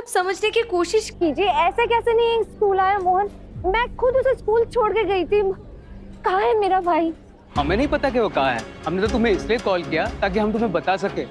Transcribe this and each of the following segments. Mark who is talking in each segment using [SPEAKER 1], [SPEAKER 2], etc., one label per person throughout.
[SPEAKER 1] समझने की कोशिश कीजिए। ऐसे कैसे नहीं स्कूल आया मोहन? मैं खुद उसे स्कूल छोड़ के गई थी। कहाँ है मेरा भाई?
[SPEAKER 2] हमें नहीं पता कि वो कहाँ है। हमने तो तुम्हें इसलिए कॉल किया ताकि हम तुम्हें बता सके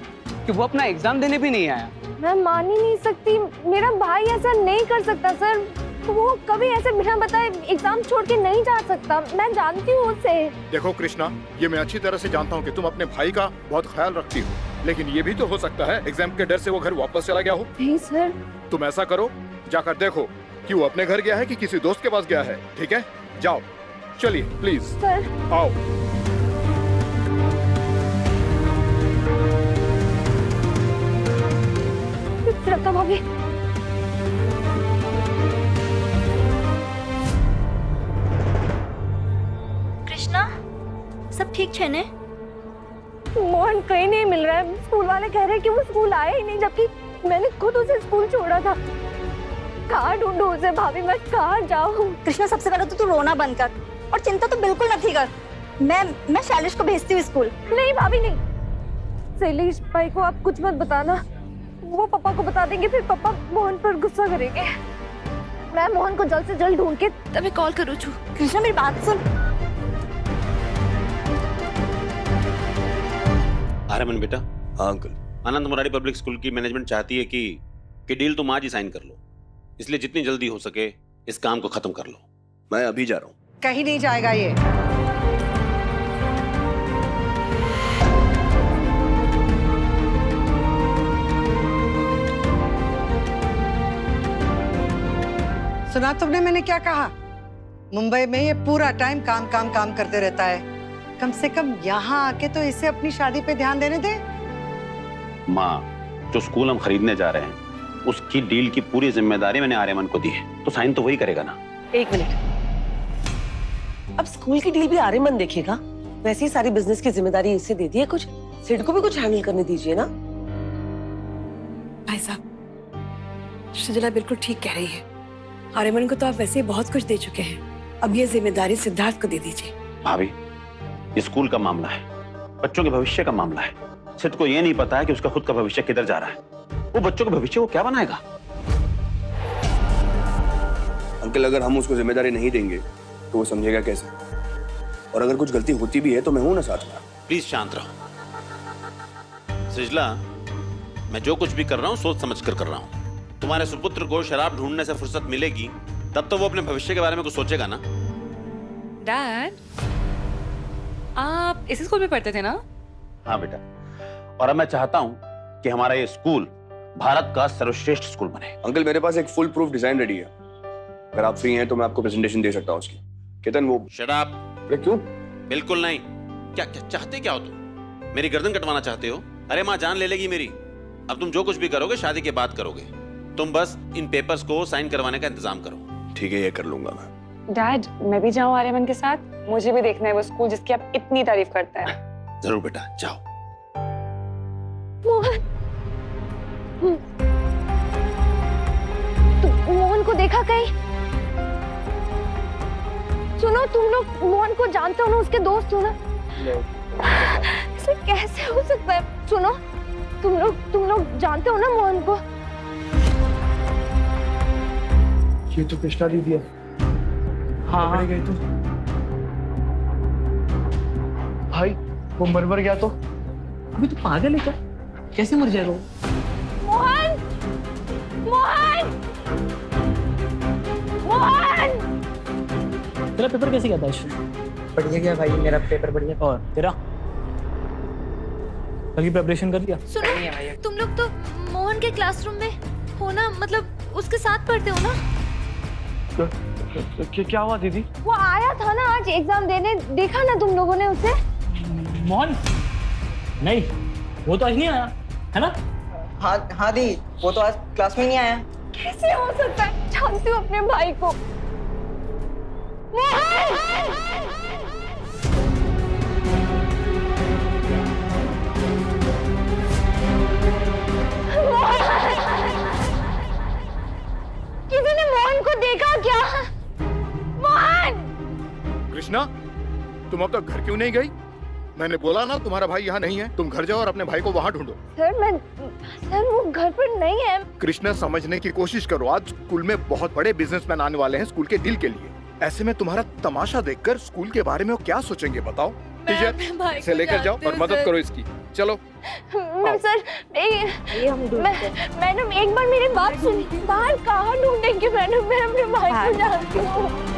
[SPEAKER 2] कि वो अपना एग्जाम देने भी नहीं आया।
[SPEAKER 1] मैं मान ही नहीं सकती, मेरा भाई ऐसा नहीं कर सकता सर। वो कभी ऐसे बिना बताए एग्जाम छोड़ के नहीं जा सकता। मैं जानती हूँ उसे।
[SPEAKER 3] देखो कृष्णा, ये मैं अच्छी तरह से जानता हूँ कि तुम अपने भाई का बहुत ख्याल रखती हो, लेकिन ये भी तो हो सकता है एग्जाम के डर से वो घर वापस चला गया हो।
[SPEAKER 1] नहीं सर।
[SPEAKER 3] तुम ऐसा करो, जाकर देखो कि वो अपने घर गया है कि किसी दोस्त के पास गया है। ठीक है, जाओ। चलिए प्लीज
[SPEAKER 1] सर
[SPEAKER 3] आओ।
[SPEAKER 1] श्रद्धा भाभी,
[SPEAKER 4] कृष्णा सब ठीक छे ने?
[SPEAKER 1] मोहन कहीं नहीं मिल रहा है। स्कूल वाले कह रहे हैं कि वो स्कूल आया ही नहीं, जबकि मैंने खुद उसे स्कूल छोड़ा था। कहाँ ढूंढूं उसे भाभी? मैं कहाँ जाऊँ?
[SPEAKER 4] कृष्णा सबसे पहले तो तू रोना बंद कर और चिंता तो बिल्कुल नहीं कर। मैं शैलेश को भेजती हूँ स्कूल।
[SPEAKER 1] नहीं भाभी नहीं, शैलेश भाई को आप कुछ मत बताना। वो पापा को बता देंगे, फिर पापा मोहन पर गुस्सा करेंगे। मैं मोहन को जल्द से जल्द ढूंढ के तभी कॉल करूँ।
[SPEAKER 4] कृष्णा मेरी बात सुन।
[SPEAKER 5] आर्यमन बेटा।
[SPEAKER 6] हाँ अंकल।
[SPEAKER 5] आनंद मुरारी पब्लिक स्कूल की मैनेजमेंट चाहती है कि डील तुम आज ही साइन कर लो, इसलिए जितनी जल्दी हो सके इस काम को खत्म कर लो।
[SPEAKER 6] मैं अभी जा रहा हूँ।
[SPEAKER 7] कहीं नहीं जाएगा ये। सुना तुमने मैंने क्या कहा? मुंबई में ये पूरा टाइम काम काम काम करते रहता है। कम से कम यहाँ आके तो इसे अपनी शादी पे ध्यान देने दे।
[SPEAKER 5] माँ, जो स्कूल हम खरीदने जा रहे हैं उसकी डील की पूरी जिम्मेदारी मैंने आर्यमन को दी है, तो साइन तो वही करेगा ना।
[SPEAKER 8] एक मिनट, अब स्कूल की डील भी आर्यमन देखेगा? वैसे ही सारी बिजनेस की जिम्मेदारी इसे दे दी है, कुछ सिड को भी कुछ हैंडल करने दीजिए ना।
[SPEAKER 9] भाई साहब, सृजला बिल्कुल ठीक कह रही है। आर्यमन को तो आप वैसे ही बहुत कुछ दे चुके हैं, अब ये जिम्मेदारी सिद्धार्थ को दे दीजिए।
[SPEAKER 5] भाभी, ये स्कूल का मामला है, बच्चों के भविष्य का मामला है। सिद्ध को ये नहीं पता है कि उसका खुद का भविष्य किधर जा रहा है। वो बच्चों के भविष्य को क्या बनाएगा?
[SPEAKER 6] अंकल, अगर हम उसको जिम्मेदारी नहीं देंगे तो वो समझेगा कैसे? और अगर कुछ गलती होती भी है तो मैं हूं ना साथ में।
[SPEAKER 5] प्लीज शांत रहो। सृजला, मैं जो कुछ भी कर रहा हूँ सोच समझ कर रहा हूँ। तुम्हारे सुपुत्र को शराब ढूंढने से फुर्सत मिलेगी तब तो वो अपने भविष्य के बारे में कुछ सोचेगा ना।
[SPEAKER 9] डैड, आप इसी स्कूल में पढ़ते थे ना?
[SPEAKER 5] हाँ बेटा, और अब मैं चाहता हूँ कि हमारा ये स्कूल भारत का सर्वश्रेष्ठ स्कूल बने।
[SPEAKER 6] अंकल, मेरे पास एक फुल प्रूफ डिजाइन रेडी है। अगर आप फ्री हैं तो मैं आपको प्रेजेंटेशन दे सकता हूँ उसकी। केतन, वो
[SPEAKER 5] शराब?
[SPEAKER 6] अरे क्यों?
[SPEAKER 5] बिल्कुल नहीं। क्या क्या चाहते क्या हो तुम? मेरी गर्दन कटवाना चाहते हो? अरे माँ जान ले लेगी मेरी। अब तुम जो कुछ भी करोगे शादी के बाद करोगे। तुम बस इन पेपर्स को साइन करवाने का इंतजाम करो।
[SPEAKER 6] ठीक है, ये कर लूंगा मैं।
[SPEAKER 9] डैड, मैं भी जाऊँ आर्यमन के साथ? मुझे भी देखना है वो स्कूल जिसकी आप इतनी तारीफ करते हैं।
[SPEAKER 5] जरूर बेटा, जाओ।
[SPEAKER 1] मोहन, मोहन को देखा कहीं? सुनो, तुम लोग मोहन को जानते हो ना, उसके दोस्त हो ना? ऐसे कैसे हो सकता है? सुनो, तुम लोग जानते हो ना मोहन को?
[SPEAKER 10] ये तो कृष्णा दीदी है। हाँ गए तो भाई वो मर गया तो अभी तो पागल है क्या? कैसे मर जाएगा वो?
[SPEAKER 1] मोहन, मोहन, मोहन!
[SPEAKER 10] तेरा पेपर कैसे गया था? बढ़िया गया भाई, मेरा पेपर बढ़िया। और तेरा कल की प्रिपरेशन कर लिया?
[SPEAKER 1] सुनो, तुम लोग तो मोहन के क्लासरूम में हो ना, मतलब उसके साथ पढ़ते हो ना?
[SPEAKER 10] क्या हुआ दीदी?
[SPEAKER 1] वो आया था ना आज एग्जाम देने, देखा ना तुम लोगों ने उसे?
[SPEAKER 10] मोहन? नहीं, वो तो आज नहीं आया है ना?
[SPEAKER 7] हाँ दी, वो तो आज क्लास में नहीं आया।
[SPEAKER 1] कैसे हो सकता है? जानती हूँ अपने भाई को। मोहन! किसी ने मोहन को देखा क्या? मोहन!
[SPEAKER 3] कृष्णा, तुम अब तक घर क्यों नहीं गई? मैंने बोला ना तुम्हारा भाई यहाँ नहीं है, तुम घर जाओ और अपने भाई को वहाँ ढूंढो।
[SPEAKER 1] सर वो घर पर नहीं है।
[SPEAKER 3] कृष्णा समझने की कोशिश करो, आज स्कूल में बहुत बड़े बिजनेसमैन आने वाले हैं स्कूल के डील के लिए। ऐसे में तुम्हारा तमाशा देखकर स्कूल के बारे में वो क्या सोचेंगे बताओ। टीचर इसे लेकर जाओ और मदद करो इसकी। चलो
[SPEAKER 1] सर मैडम एक बार मेरी बात सुनिए। बाहर कहाँ ढूंढेंगे मैडम, मैं अपने भाई को जानती हूँ।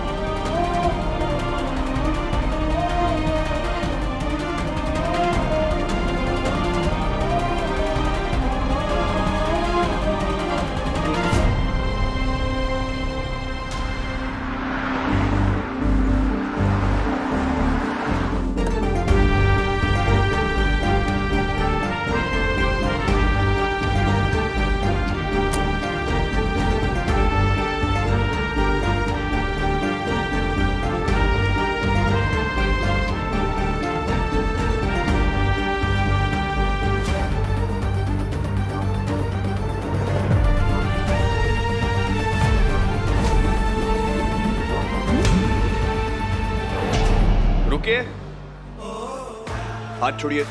[SPEAKER 6] रुकिए, हाथ छोड़िए।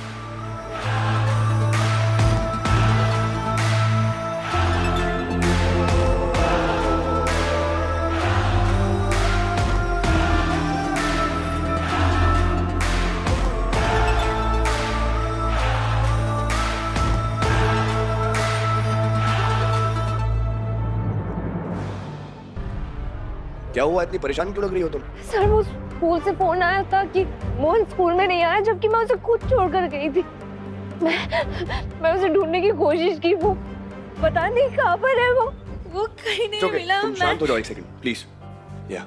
[SPEAKER 6] क्या हुआ, इतनी परेशान क्यों लग रही हो तुम?
[SPEAKER 1] सर वो स्कूल से फोन आया था कि मोहन स्कूल में नहीं आया, जबकि मैं उसे खुद छोड़कर गई थी। मैं उसे ढूंढने की कोशिश की, वो पता नहीं कहाँ पर है। वो कहीं नहीं मिला।
[SPEAKER 6] तुम शांत हो जाओ एक सेकंड प्लीज। या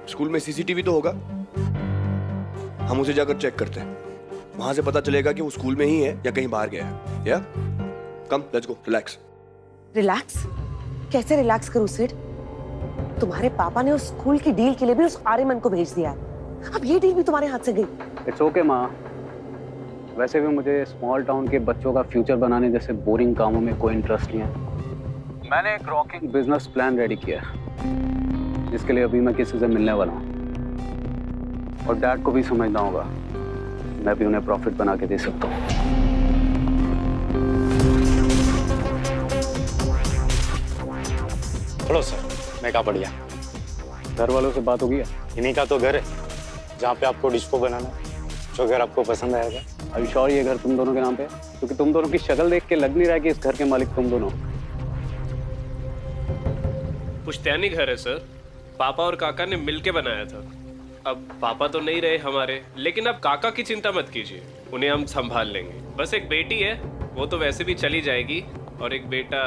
[SPEAKER 6] स्कूल में सीसीटीवी तो होगा, हम उसे जाकर चेक करते हैं, वहां से पता चलेगा कि वो स्कूल में ही है या कहीं बाहर गया है। या come let's go. Relax.
[SPEAKER 8] Relax? कैसे रिलैक्स करूं सिड? तुम्हारे पापा ने उस स्कूल की डील के लिए भी उस आर्यमन को भेज दिया है। अब ये डील भी तुम्हारे हाथ से गई।
[SPEAKER 2] इट्स ओके माँ, वैसे भी मुझे स्मॉल टाउन के बच्चों का फ्यूचर बनाने जैसे बोरिंग कामों में कोई इंटरेस्ट नहीं है। मैंने एक रॉकिंग बिजनेस प्लान रेडी किया है, जिसके लिए अभी मैं किसी से मिलने वाला हूँ, और डैड को भी समझना होगा, मैं भी उन्हें प्रॉफिट बना के दे सकता हूँ।
[SPEAKER 11] हेलो सर, मैं कहा बढ़िया।
[SPEAKER 2] घर वालों से बात होगी?
[SPEAKER 11] इन्हीं का तो घर है जहाँ पे आपको डिस्को बनाना है, जो घर आपको पसंद आएगा।
[SPEAKER 2] अभी श्योर ये घर तुम दोनों के नाम पे है? क्योंकि तुम दोनों की शक्ल देख के लग नहीं रहा कि इस घर के मालिक तुम दोनों।
[SPEAKER 12] पुश्तैनी घर है सर, पापा और काका ने मिलके बनाया था। अब पापा तो नहीं रहे हमारे, लेकिन अब काका की चिंता मत कीजिए, उन्हें हम संभाल लेंगे। बस एक बेटी है, वो तो वैसे भी चली जाएगी, और एक बेटा।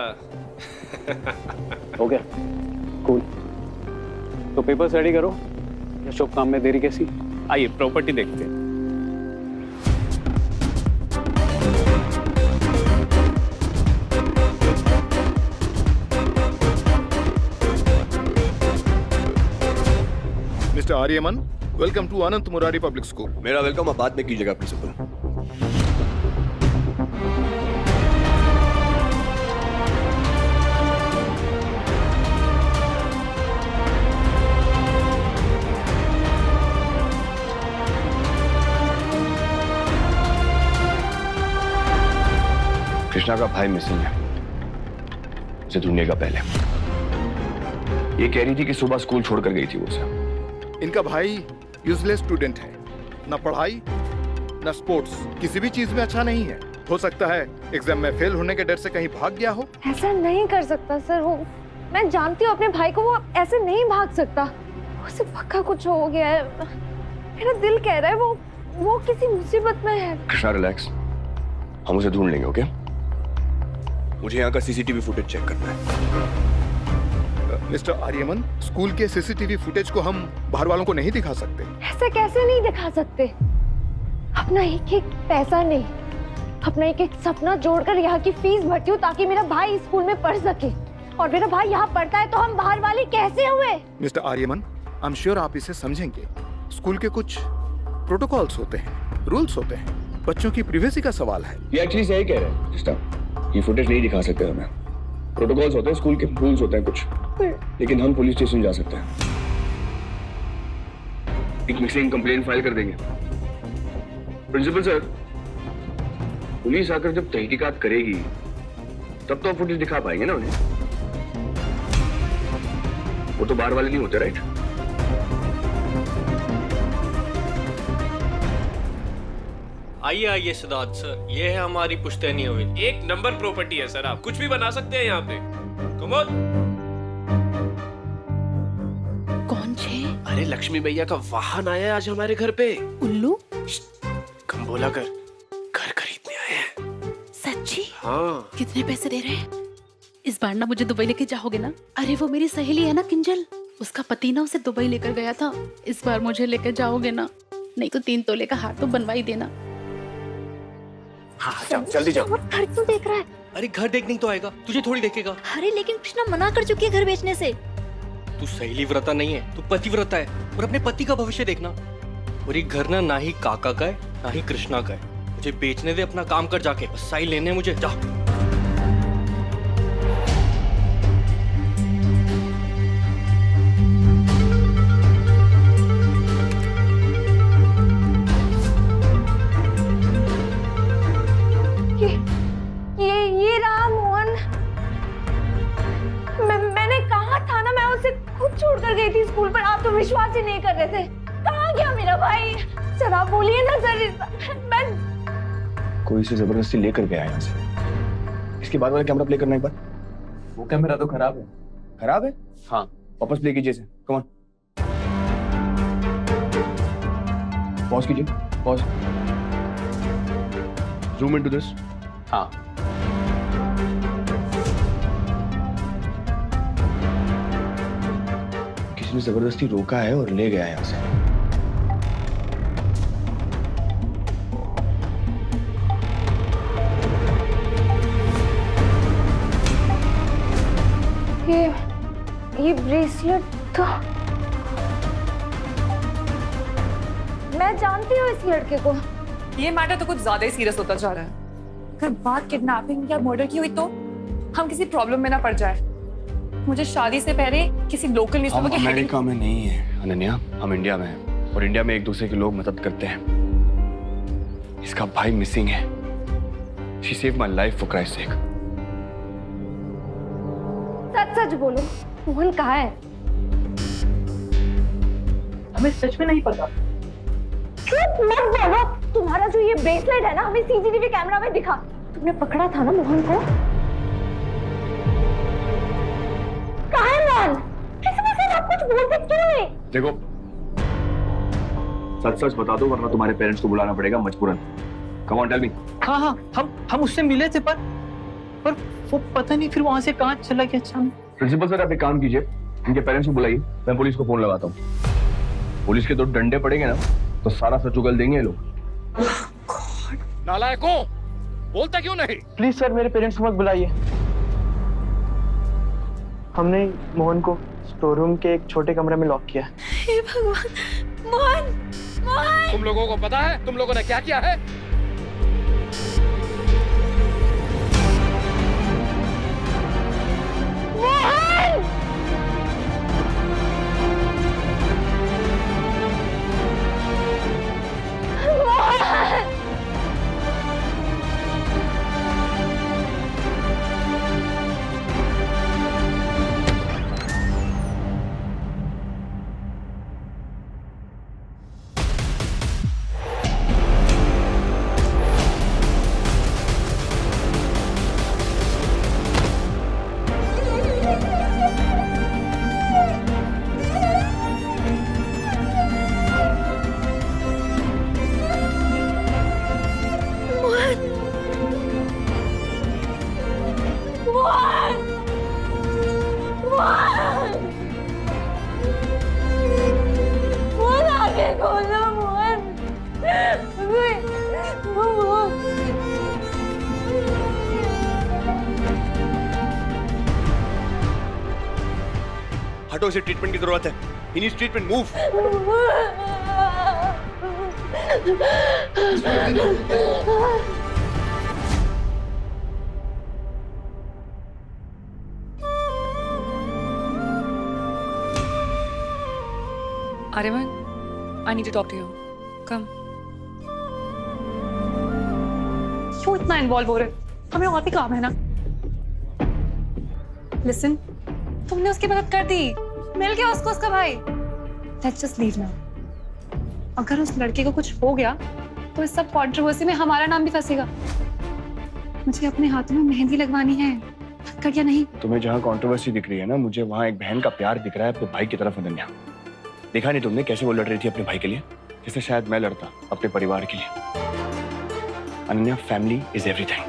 [SPEAKER 2] हो गया, कूल। तो पेपर्स रेडी करो, या शुभ काम में देरी कैसी? आइए प्रॉपर्टी देखते हैं।
[SPEAKER 3] Mister Aryaman, welcome to Anant Murari public school.
[SPEAKER 6] मेरा वेलकम आप बाद में कीजिएगा प्रिंसिपल। कृष्णा का भाई मिसिंग है, उसे ढूंढिएगा पहले। ये कह रही थी कि सुबह स्कूल छोड़कर गई थी वो उसे।
[SPEAKER 3] इनका भाई यूजलेस स्टूडेंट है, ना पढ़ाई ना स्पोर्ट्स, किसी भी चीज में अच्छा नहीं है। हो सकता है एग्जाम में फेल होने के डर से कहीं भाग गया हो।
[SPEAKER 1] ऐसा नहीं कर सकता सर, वो मैं जानती हूँ अपने भाई को, वो ऐसे नहीं भाग सकता। उसे पक्का कुछ हो गया है, मेरा दिल कह रहा है वो किसी मुसीबत में है।
[SPEAKER 6] कृष्णा रिलैक्स, हम उसे ढूंढ लेंगे। ओके, मुझे यहाँ का सीसीटीवी फुटेज चेक करना है।
[SPEAKER 3] मिस्टर आर्यमन, स्कूल के सीसीटीवी फुटेज को हम बाहर वालों को नहीं दिखा सकते।
[SPEAKER 1] ऐसे कैसे नहीं दिखा सकते? अपना एक एक पैसा नहीं, अपना एक एक सपना जोड़कर यहाँ की फीस भरती हूँ ताकि मेरा भाई स्कूल में पढ़ सके, और मेरा भाई यहाँ पढ़ता है तो हम बाहर वाले कैसे हुए?
[SPEAKER 3] Mister Aryaman, I am sure आप इसे समझेंगे। स्कूल के कुछ प्रोटोकॉल्स होते हैं, रूल्स होते हैं, बच्चों की प्राइवेसी का सवाल है।
[SPEAKER 6] ये एक्चुअली सही कह रहे हैं, ये फुटेज नहीं दिखा सकते हमें। प्रोटोकॉल्स होते हैं, स्कूल के रूल्स होते हैं कुछ, लेकिन हम पुलिस स्टेशन जा सकते हैं, एक मिसिंग कंप्लेंट फाइल कर देंगे। प्रिंसिपल सर, पुलिस आकर जब तहकीकात करेगी तब तो फुटेज दिखा पाएंगे ना उन्हें। वो तो बाहर वाले नहीं होते, राइट?
[SPEAKER 12] आइए आइए सिद्धार्थ सर, ये है हमारी पुश्तैनी हवेली। एक नंबर प्रॉपर्टी है सर, आप कुछ भी बना सकते हैं यहाँ पे। कमोद।
[SPEAKER 9] कौन छे?
[SPEAKER 12] अरे लक्ष्मी भैया का वाहन आया है आज हमारे घर पे।
[SPEAKER 9] उल्लू?
[SPEAKER 12] कम बोला कर, घर खरीदने आए हैं।
[SPEAKER 9] सच्ची?
[SPEAKER 12] हाँ।
[SPEAKER 9] कितने पैसे दे रहे हैं? इस बार ना मुझे दुबई लेके जाओगे ना? अरे वो मेरी सहेली है ना किंजल, उसका पति ना उसे दुबई लेकर गया था। इस बार मुझे लेकर जाओगे ना? नहीं तो 3 तोले का हार तो बनवा ही देना।
[SPEAKER 6] हाँ जाओ, जल्दी जाओ।
[SPEAKER 4] घर क्यों देख रहा है?
[SPEAKER 10] अरे घर देखने तो आएगा, तुझे थोड़ी देखेगा।
[SPEAKER 4] अरे लेकिन कृष्णा मना कर चुकी है घर बेचने से।
[SPEAKER 10] तू सहेली व्रता नहीं है, तू पतिव्रता है, और अपने पति का भविष्य देखना। और ये घर ना ही काका का है ना ही कृष्णा का है। मुझे बेचने दे, अपना काम कर जाके। बस साई लेने मुझे, जा।
[SPEAKER 1] ये रहा मोहन। मैंने कहा था ना, मैं उसे खुद छोड़कर गई थी स्कूल पर। आप तो विश्वास ही नहीं कर रहे थे। कहाँ गया मेरा भाई? सर आप बोलिए ना सर। मैं
[SPEAKER 6] कोई इसे जबरदस्ती लेकर गया यहाँ से। इसके बाद वाला कैमरा प्ले करना एक बार।
[SPEAKER 2] वो कैमरा तो खराब है।
[SPEAKER 6] खराब है?
[SPEAKER 2] हाँ।
[SPEAKER 6] वापस प्ले कीजिए इसे, कम ऑन। पॉज कीजिए, पॉज। Zoom into this.
[SPEAKER 2] हाँ।
[SPEAKER 6] किसी ने जबरदस्ती रोका है और ले गया है यहाँ से।
[SPEAKER 1] ये ब्रेसलेट तो मैं जानती हूँ इस लड़के को।
[SPEAKER 9] ये मैटर तो कुछ ज्यादा ही सीरियस होता जा रहा है। अगर बात किडनैपिंग या मर्डर की हुई तो हम किसी प्रॉब्लम में ना पड़ जाए। मुझे शादी से पहले किसी लोकल न्यूज़पेपर के
[SPEAKER 6] अमेरिका में नहीं है अनन्या, हम इंडिया में हैं, और इंडिया में एक दूसरे के लोग मदद करते हैं। इसका भाई मिसिंग है। She saved my life for Christ's sake.
[SPEAKER 1] सच सच बोलो, मोहन कहाँ है?
[SPEAKER 10] हमें सच में नहीं पता।
[SPEAKER 1] झूठ मत बोलो। तुम्हारा जो ये ब्रेसलेट है ना, हमें सीसीटीवी कैमरा में दिखा। तुमने पकड़ा था ना मोहन को? कहाँ है मोहन? किसने से आप कुछ बोलते क्यों नहीं?
[SPEAKER 6] देखो, सच सच बता दो वरना तुम्हारे पेरेंट्स को बुलाना पड़ेगा मजबूरन। Come on, tell me.
[SPEAKER 10] हाँ, हम उससे मिले थे, पर वो पता नहीं फिर वहां से कहाँ चला गया अचानक।
[SPEAKER 6] प्रिंसिपल सर, आप एक काम कीजिए, इनके पेरेंट्स को बुलाइए, मैं पुलिस को फोन लगाता हूँ। पुलिस के 2 डंडे पड़ेंगे ना तो सारा सच उगल देंगे ये लोग।
[SPEAKER 3] नालायकों, बोलता क्यों नहीं?
[SPEAKER 10] प्लीज सर, मेरे पेरेंट्स को मत बुलाइए। हमने मोहन को स्टोर रूम के एक छोटे कमरे में लॉक किया।
[SPEAKER 1] हे भगवान, मोहन, मोहन!
[SPEAKER 3] तुम लोगों को पता है तुम लोगों ने क्या किया है?
[SPEAKER 1] मोहन! मोहन!
[SPEAKER 6] हटो, इसे ट्रीटमेंट की जरूरत है। He needs treatment. Move.
[SPEAKER 9] Aryaman, I need to talk to you. Come. ना इन्वॉल्व हो रहे, हमें और भी काम है ना। लिसन, तुमने उसकी मदद कर दी, मिल गया उसको उसका भाई। Let's just leave now. अगर उस लड़के को कुछ हो गया तो इस सब कंट्रोवर्सी में हमारा नाम भी फंसेगा। मुझे अपने हाथों में मेहंदी लगवानी है, पक्का क्या नहीं?
[SPEAKER 6] तुम्हें जहाँ कंट्रोवर्सी दिख रही है ना, मुझे वहाँ एक बहन का प्यार दिख रहा है अपने भाई की तरफ। अनन्या, देखा नहीं तुमने कैसे वो लड़ रही थी अपने भाई के लिए, जैसे शायद मैं लड़ता अपने परिवार के लिए। Ananya, family is everything.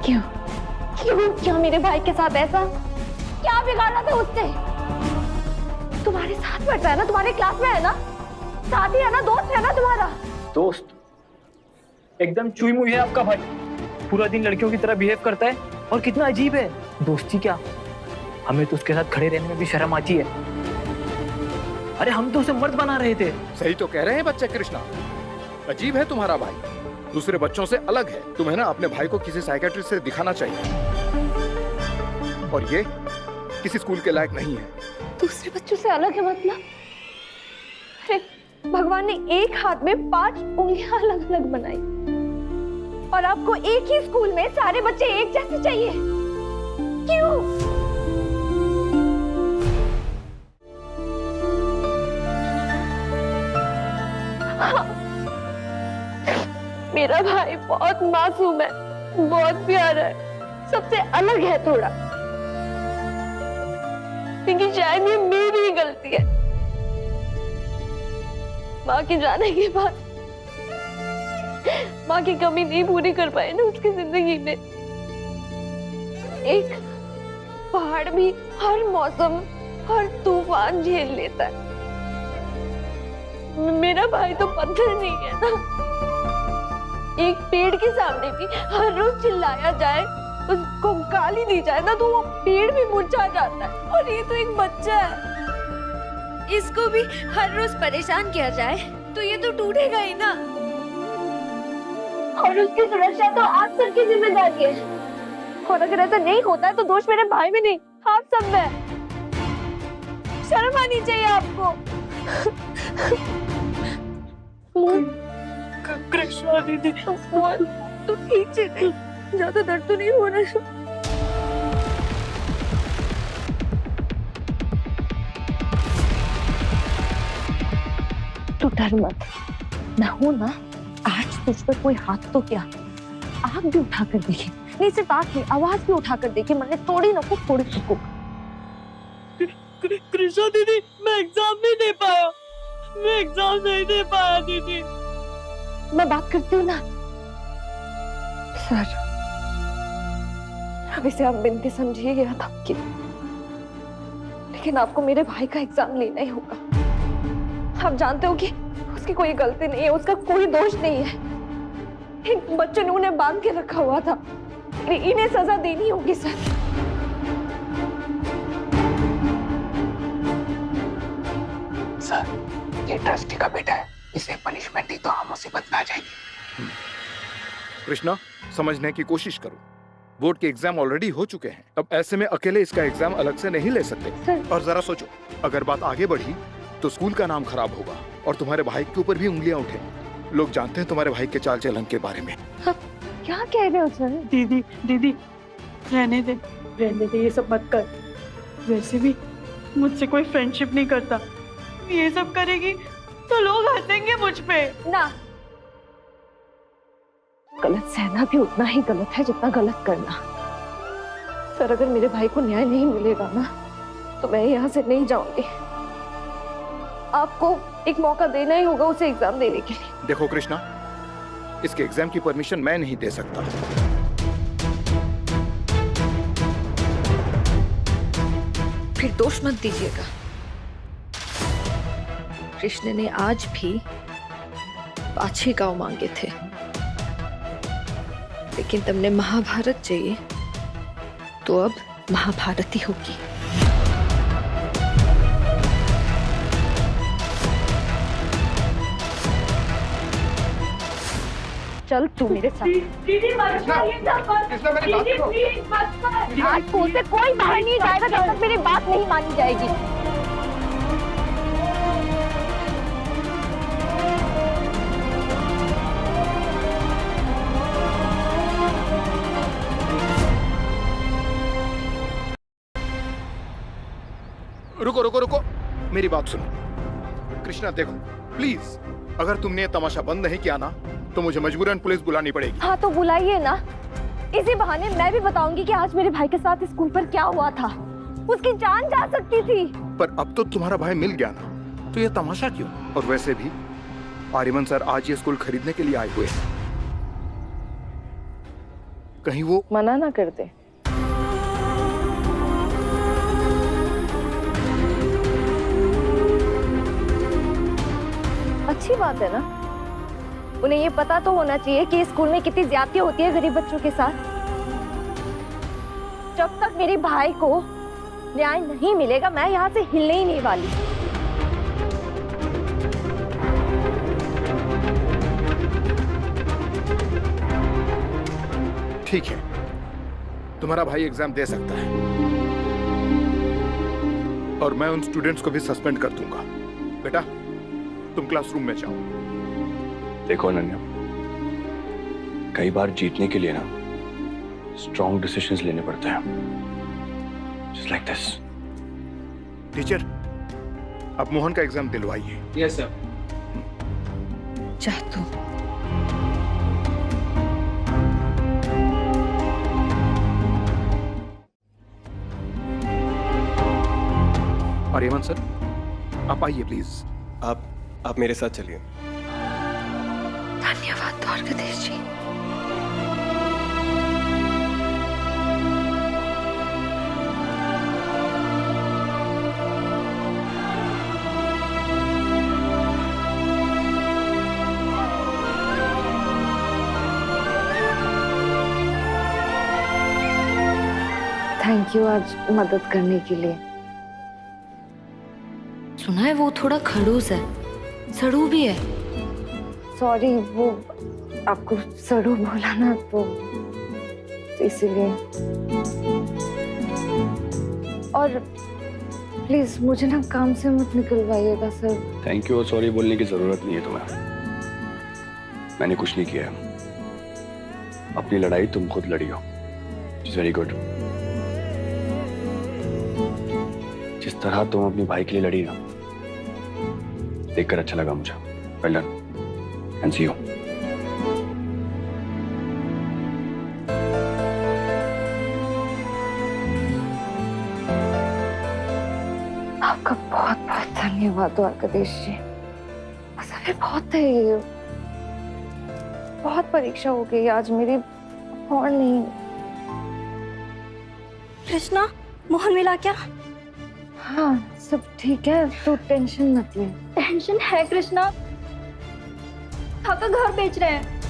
[SPEAKER 1] क्यों क्यों क्या मेरे भाई के साथ ऐसा क्या बिगाड़ा था उससे? तुम्हारे साथ पढ़ता है ना, तुम्हारे क्लास में है ना, साथी है ना, दोस्त है ना तुम्हारा।
[SPEAKER 13] दोस्त? एकदम चुई मुई है आपका भाई, पूरा दिन लड़कियों की तरह बिहेव करता है। और कितना अजीब है, दोस्ती क्या, हमें तो उसके साथ खड़े रहने में भी शर्म आती है। अरे हम तो उसे मर्द बना रहे थे।
[SPEAKER 3] सही तो कह रहे हैं बच्चे कृष्णा, अजीब है तुम्हारा भाई, दूसरे बच्चों से अलग है। तुम्हें ना अपने भाई को किसी साइकियाट्रिस्ट से दिखाना चाहिए, और ये किसी स्कूल के लायक नहीं है।
[SPEAKER 1] दूसरे बच्चों से अलग है मतलब? अरे भगवान ने एक हाथ में 5 उंगलियां अलग अलग बनाई, और आपको एक ही स्कूल में सारे बच्चे एक जैसे चाहिए, क्यों? हाँ, मेरा भाई बहुत मासूम है, बहुत प्यारा है, सबसे अलग है थोड़ा, लेकिन शायद ये मेरी ही गलती है। माँ के जाने के बाद माँ की कमी नहीं पूरी कर पाए ना उसकी जिंदगी में। एक पहाड़ भी हर मौसम, हर तूफान झेल लेता है, मेरा भाई तो पत्थर नहीं है ना। एक पेड़ के सामने भी हर रोज चिल्लाया जाए, उसको गाली दी जाए ना, तो वो पेड़ भी मुरझा जाता है। और ये तो एक बच्चा है, इसको भी हर रोज परेशान किया जाए तो ये तो टूटेगा ही ना। और उसकी सुरक्षा तो आप सबकी जिम्मेदारी है, और अगर ऐसा नहीं होता है तो दोष मेरे भाई में नहीं, आप सब में। शर्म आनी चाहिए आपको।
[SPEAKER 9] कृष्णा दीदी,
[SPEAKER 1] तू ठीक से, ज्यादा दर्द तो नहीं हो रहा? तू डर मत, मैं हूं ना। आज तुझ पर कोई हाथ तो क्या, आग भी उठा कर देखी, नहीं सिर्फ आग नहीं, आवाज भी उठा कर देखी, मैंने तोड़ी ना को थोड़ी सुकू।
[SPEAKER 9] कृष्णा दीदी, मैं एग्जाम नहीं दे पाया, मैं एग्जाम नहीं दे पाया दीदी।
[SPEAKER 1] मैं बात करती हूँ ना सर, अब इसे आप बिनती समझिएगा था कि, लेकिन आपको मेरे भाई का एग्जाम लेना ही होगा। आप जानते हो कि उसकी कोई गलती नहीं है, उसका कोई दोष नहीं है, इन बच्चों ने उन्हें बांध के रखा हुआ था, इन्हें सजा देनी होगी सर।
[SPEAKER 2] सर, ये ट्रस्टी का बेटा है, इसे पनिशमेंट दी तो हम मुसीबत में आ जाएंगे।
[SPEAKER 3] कृष्णा, समझने की कोशिश करो, बोर्ड के एग्जाम ऑलरेडी हो चुके हैं, अब ऐसे में अकेले इसका एग्जाम अलग से नहीं ले सकते। और जरा सोचो, अगर बात आगे बढ़ी तो स्कूल का नाम खराब होगा और तुम्हारे भाई के ऊपर भी उंगलियां उठे। लोग जानते हैं तुम्हारे भाई के चाल चलन के बारे में।
[SPEAKER 1] क्या कह रहे हो सर?
[SPEAKER 9] दीदी दीदी, रहने दे, ये सब मत कर। वैसे भी मुझसे कोई फ्रेंडशिप नहीं करता, ये सब करेगी तो लोग हंसेंगे मुझ पे
[SPEAKER 1] ना। गलत सहना भी उतना ही गलत है जितना गलत करना। सर, अगर मेरे भाई को न्याय नहीं मिलेगा ना तो मैं यहाँ से नहीं जाऊंगी। आपको एक मौका देना ही होगा उसे एग्जाम देने के लिए।
[SPEAKER 3] देखो कृष्णा, इसके एग्जाम की परमिशन मैं नहीं दे सकता।
[SPEAKER 1] फिर दोष मत दीजिएगा। कृष्ण ने आज भी 5 गांव मांगे थे, लेकिन तुमने महाभारत चाहिए तो अब महाभारत ही होगी। चल तू मेरे साथ।
[SPEAKER 9] दीदी मत जाइए, दीदी प्लीज मत कर।
[SPEAKER 1] आज स्कूल से कोई बाहर नहीं जाएगा जब तक मेरी बात नहीं मानी जाएगी।
[SPEAKER 3] रुको रुको रुको, मेरी बात सुनो। कृष्णा देखो प्लीज, अगर तुमने ये तमाशा बंद नहीं किया ना तो मुझे मजबूरन पुलिस बुलानी पड़ेगी।
[SPEAKER 1] हाँ तो बुलाइए ना, इसी बहाने मैं भी बताऊंगी कि आज मेरे भाई के साथ स्कूल पर क्या हुआ था। उसकी जान जा सकती थी।
[SPEAKER 3] पर अब तो तुम्हारा भाई मिल गया ना, तो ये तमाशा क्यों? और वैसे भी आर्यमन सर आज ये स्कूल खरीदने के लिए आए हुए हैं, कहीं वो
[SPEAKER 8] मना ना करते।
[SPEAKER 1] अच्छी बात है ना, उन्हें ये पता तो होना चाहिए कि स्कूल में कितनी ज्यादती होती है गरीब बच्चों के साथ। जब तक मेरे भाई को न्याय नहीं मिलेगा मैं यहाँ से हिलने ही नहीं वाली।
[SPEAKER 3] ठीक है, तुम्हारा भाई एग्जाम दे सकता है और मैं उन स्टूडेंट्स को भी सस्पेंड कर दूंगा। बेटा तुम क्लासरूम में जाओ।
[SPEAKER 6] देखो अनन्या, कई बार जीतने के लिए ना स्ट्रॉन्ग डिसीजंस लेने पड़ते हैं, जस्ट लाइक दिस।
[SPEAKER 3] टीचर अब मोहन का एग्जाम दिलवाइए।
[SPEAKER 13] Yes sir.
[SPEAKER 7] जा तू।
[SPEAKER 3] आर्यमन सर आप आइए प्लीज।
[SPEAKER 11] आप मेरे साथ चलिए।
[SPEAKER 1] धन्यवाद द्वारकाधीश जी। थैंक यू आज मदद करने के लिए।
[SPEAKER 14] सुना है वो थोड़ा खड़ूस है, सड़ू भी है।
[SPEAKER 1] सॉरी, वो आपको सड़ू बोला ना तो इसीलिए। और प्लीज मुझे ना काम से मत निकलवाइएगा सर।
[SPEAKER 6] थैंक यू और सॉरी बोलने की जरूरत नहीं है तुम्हें, मैंने कुछ नहीं किया है। अपनी लड़ाई तुम खुद लड़ी हो, इट्स वेरी गुड। जिस तरह तुम अपने भाई के लिए लड़ी ना, देखकर अच्छा लगा मुझे। Well done and see you.
[SPEAKER 1] आपका बहुत बहुत धन्यवाद द्वारकाधीश जी। ऐसा भी बहुत है, ये बहुत परीक्षा हो गई आज मेरी, और नहीं।
[SPEAKER 4] कृष्णा, मोहन मिला क्या?
[SPEAKER 1] हाँ सब ठीक है, तो टेंशन मत ले।
[SPEAKER 4] टेंशन है कृष्णा, काका घर बेच रहे हैं।